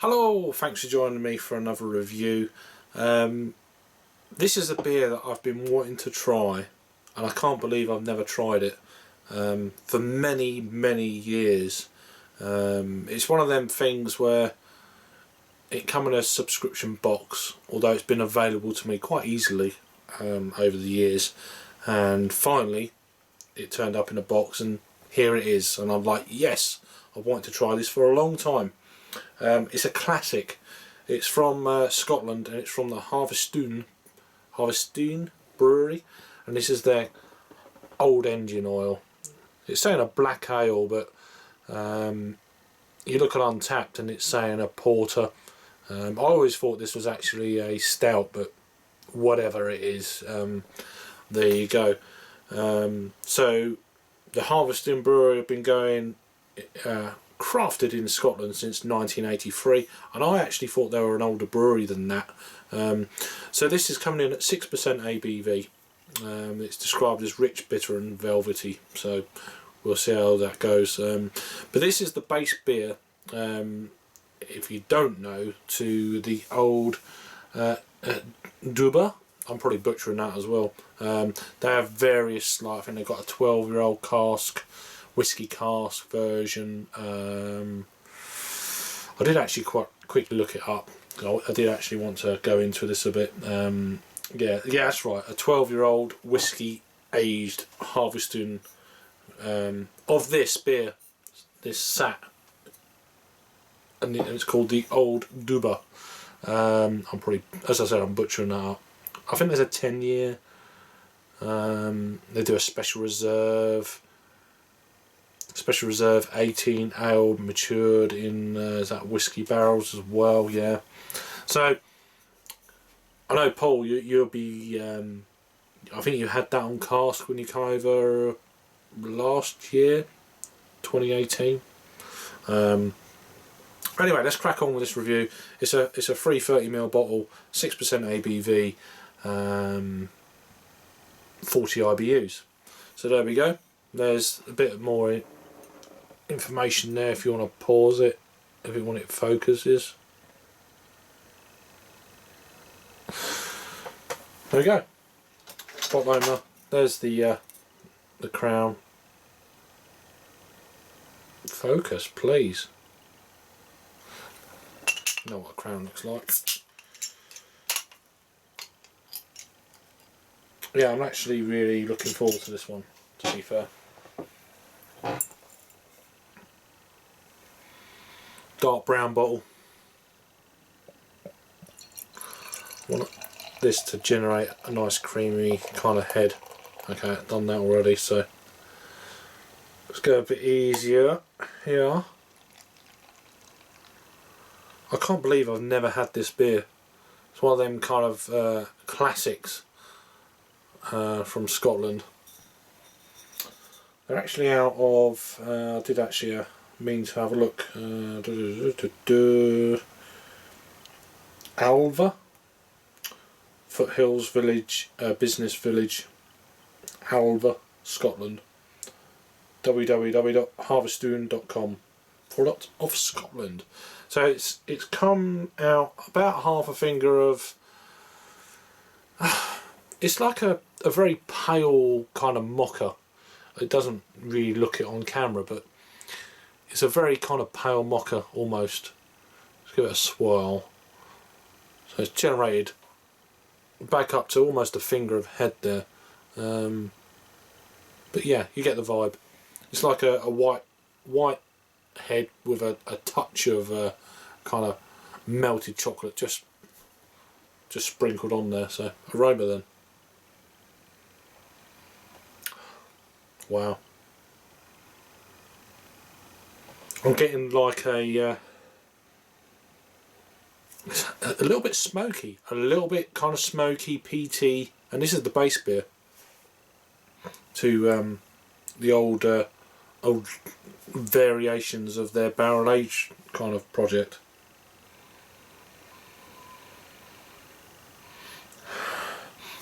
Hello, thanks for joining me for another review. This is a beer that I've been wanting to try, and I can't believe I've never tried it for many years. It's one of them things where it come in a subscription box, although it's been available to me quite easily over the years, and finally it turned up in a box and here it is, and I'm like, yes, I've wanted to try this for a long time. It's a classic. It's from Scotland, and it's from the Harviestoun Brewery, and this is their old engine oil. It's saying a black ale, but you look at Untapped and it's saying a porter. I always thought this was actually a stout, but whatever it is, there you go. So the Harviestoun Brewery have been going crafted in Scotland since 1983, and I actually thought they were an older brewery than that. So this is coming in at 6% ABV. It's described as rich, bitter and velvety, so we'll see how that goes. But this is the base beer, if you don't know, to the old Duba. I'm probably butchering that as well. They have various, like I think they've got a 12-year-old cask, whiskey cask version. I did actually quite quickly look it up. I did actually want to go into this a bit. Yeah, that's right. A 12-year-old whiskey aged Harviestoun of this beer, this sat, and it's called the Old Duba. I'm probably, as I said, I'm butchering that up. I think there's a 10-year. They do a special reserve. Special reserve 18 ale matured in is that whiskey barrels as well. Yeah. So I know, Paul, you'll be. I think you had that on cask when you came over last year, 2018. Anyway, let's crack on with this review. It's a free 30ml bottle, 6% ABV, 40 IBUs. So there we go. There's a bit more information there if you want to pause it, if you want it focuses. There we go. Bottle opener. There's the crown. Focus, please. You know what a crown looks like. Yeah, I'm actually really looking forward to this one, to be fair. Dark brown bottle. Want this to generate a nice creamy kind of head. Okay, I've done that already, so let's go a bit easier here. I can't believe I've never had this beer. It's one of them kind of classics from Scotland. They're actually out of, I did actually mean to have a look, Alva, Foothills Village, Business Village, Alva, Scotland, www.harviestoun.com, product of Scotland. So it's come out about half a finger of, it's like a very pale kind of mocha. It doesn't really look it on camera, but it's a very kind of pale mocha almost. Let's give it a swirl. So it's generated back up to almost a finger of head there. But yeah, you get the vibe. It's like a white head with a touch of kind of melted chocolate just sprinkled on there. So aroma then. Wow. I'm getting like a little bit smoky, a little bit kind of smoky, peaty, and this is the base beer to the old variations of their barrel age kind of project.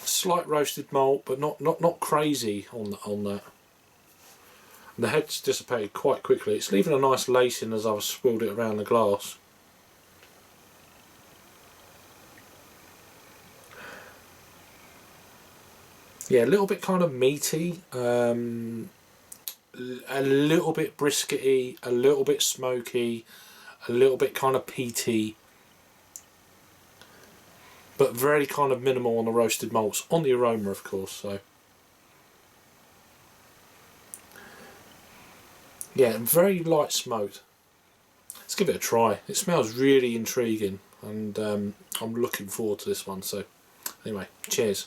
Slight roasted malt, but not crazy on that. And the head's dissipated quite quickly. It's leaving a nice lacing as I've swirled it around the glass. Yeah, a little bit kind of meaty, a little bit briskety, a little bit smoky, a little bit kind of peaty, but very kind of minimal on the roasted malts, on the aroma of course. So yeah, very light smoked. Let's give it a try. It smells really intriguing, and I'm looking forward to this one. So anyway, cheers.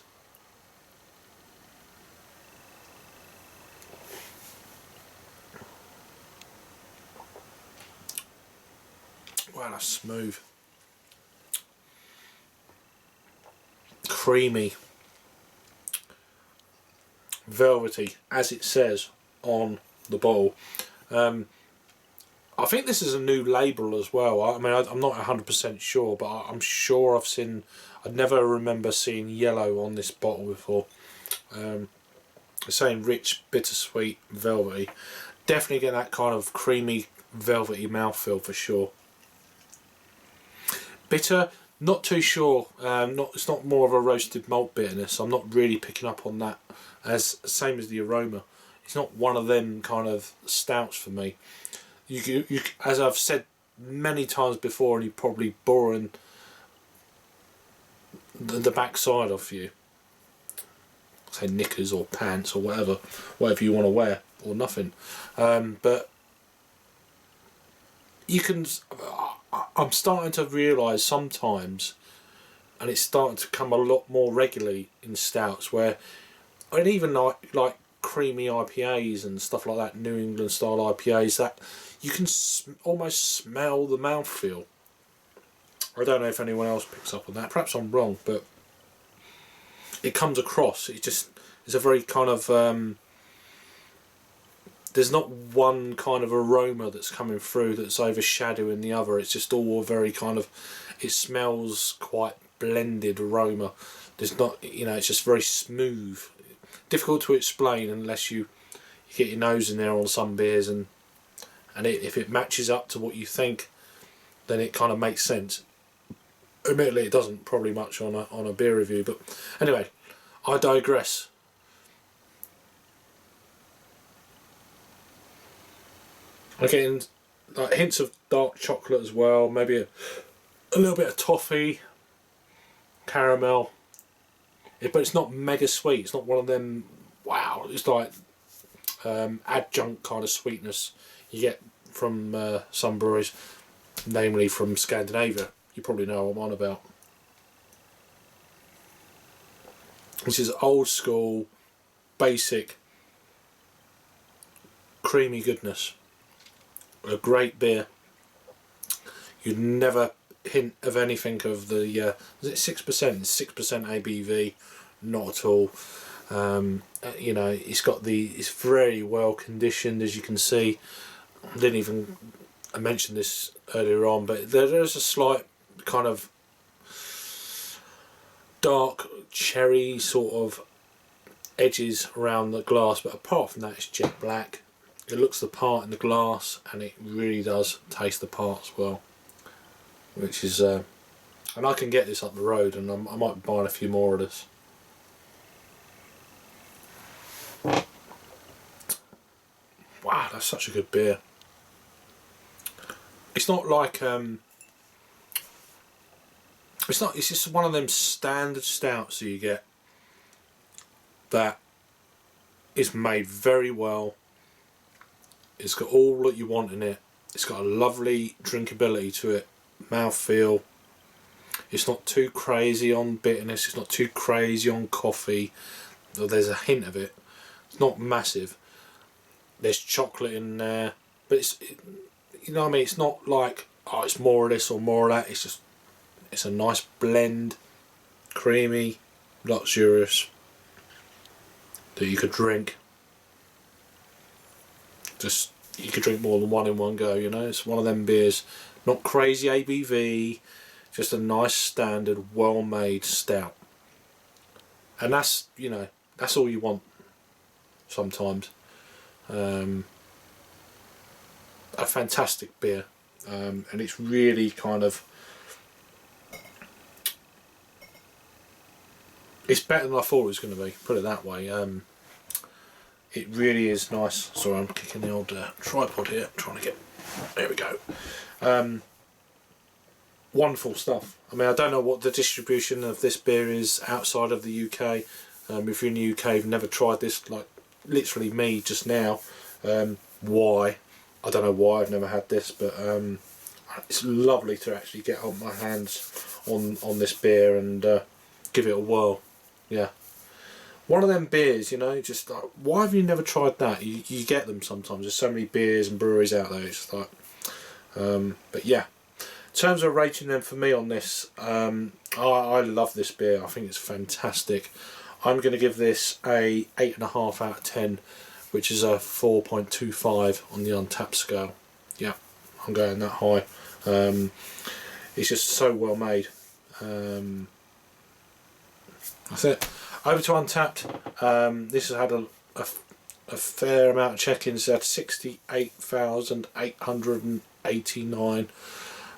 Wow, that's smooth. Creamy. Velvety, as it says on the bottle. I think this is a new label as well. I mean, I'm not 100% sure, but I'm sure I've seen... I never remember seeing yellow on this bottle before. It's saying rich, bittersweet, velvety. Definitely get that kind of creamy, velvety mouthfeel for sure. Bitter, not too sure. It's not more of a roasted malt bitterness. I'm not really picking up on that. Same as the aroma. It's not one of them kind of stouts for me. You as I've said many times before, and you're probably boring the backside off you. Say knickers or pants or whatever you want to wear, or nothing. But you can. I'm starting to realise sometimes, and it's starting to come a lot more regularly in stouts, where, and even like creamy IPAs and stuff like that, New England style IPAs, that you can almost smell the mouthfeel. I don't know if anyone else picks up on that. Perhaps I'm wrong, but it comes across. It's a very kind of there's not one kind of aroma that's coming through that's overshadowing the other. It's just all very kind of, it smells quite blended aroma. There's not, it's just very smooth. Difficult to explain unless you get your nose in there on some beers, and if it matches up to what you think, then it kind of makes sense. Admittedly, it doesn't probably much on a beer review, but anyway, I digress. I'm getting like hints of dark chocolate as well, maybe a little bit of toffee, caramel. But it's not mega sweet. It's not one of them, wow, it's like adjunct kind of sweetness you get from some breweries, namely from Scandinavia. You probably know what I'm on about. This is old school, basic, creamy goodness. A great beer. You'd never hint of anything of the is it 6%? 6% ABV, not at all. It's very well conditioned, as you can see. I didn't even mention this earlier on, but there's a slight kind of dark cherry sort of edges around the glass, but apart from that, it's jet black. It looks the part in the glass, and it really does taste the part as well, which is and I can get this up the road, and I might be buying a few more of this. Wow, that's such a good beer. It's not like it's just one of them standard stouts that you get that is made very well. It's got all that you want in it. It's got a lovely drinkability to it, mouthfeel. It's not too crazy on bitterness. It's not too crazy on coffee. Though there's a hint of it. It's not massive. There's chocolate in there, but it's it's not like, oh, it's more of this or more of that. It's a nice blend, creamy, luxurious, that you could drink. You could drink more than one in one go, It's one of them beers, not crazy ABV, just a nice standard, well-made stout. And that's all you want sometimes. A fantastic beer, and it's really kind of it's better than I thought it was going to be, put it that way. It really is nice. Sorry, I'm kicking the old tripod here, trying to get, there we go. Wonderful stuff. I mean, I don't know what the distribution of this beer is outside of the UK. If you're in the UK, you've never tried this, like literally me just now. Why? I don't know why I've never had this, but it's lovely to actually get on my hands on this beer and give it a whirl. Yeah, one of them beers, you know, just like, why have you never tried that? You get them sometimes. There's so many beers and breweries out there. It's just like, but yeah. In terms of rating them for me on this, I love this beer. I think it's fantastic. I'm going to give this a 8.5 out of 10, which is a 4.25 on the Untapped scale. Yeah, I'm going that high. It's just so well made. That's it. Over to Untapped. This has had a fair amount of check-ins. It's had 68,889.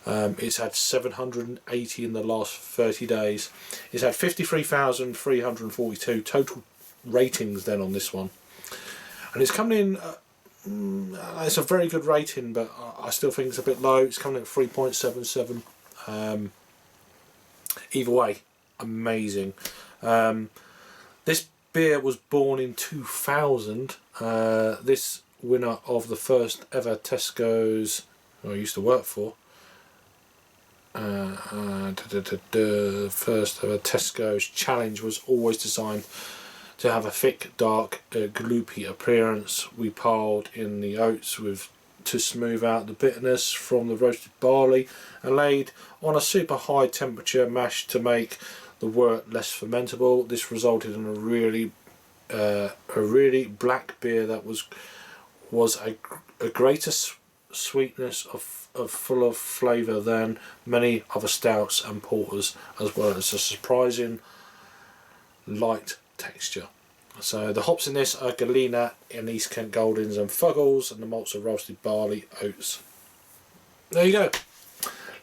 It's had 780 in the last 30 days. It's had 53,342 total ratings then on this one. And it's coming in, it's a very good rating, but I still think it's a bit low. It's coming in at 3.77. Either way, amazing. This beer was born in 2000. This winner of the first ever Tesco's, who I used to work for, first ever Tesco's challenge was always designed to have a thick, dark, gloopy appearance. We piled in the oats to smooth out the bitterness from the roasted barley and laid on a super high temperature mash to make the wort less fermentable. This resulted in a really black beer that was a greater sweetness of full of flavour than many other stouts and porters, as well as a surprising light texture. So the hops in this are Galena and East Kent Goldings and Fuggles, and the malts are roasted barley, oats. There you go.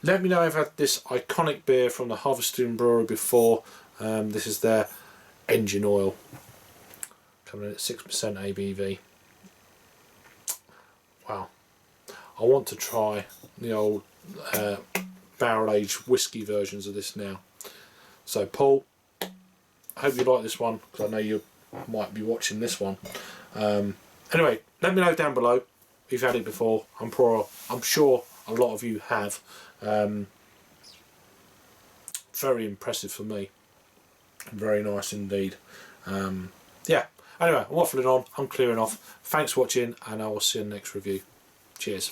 Let me know if I've had this iconic beer from the Harviestoun Brewery before. This is their engine oil, coming in at 6% ABV. Wow. I want to try the old barrel-aged whiskey versions of this now. So Paul, I hope you like this one, because I know you might be watching this one. Anyway, let me know down below if you've had it before. I'm sure a lot of you have. Very impressive for me. Very nice indeed. Yeah. Anyway, I'm waffling on. I'm clearing off. Thanks for watching, and I will see you in the next review. Cheers.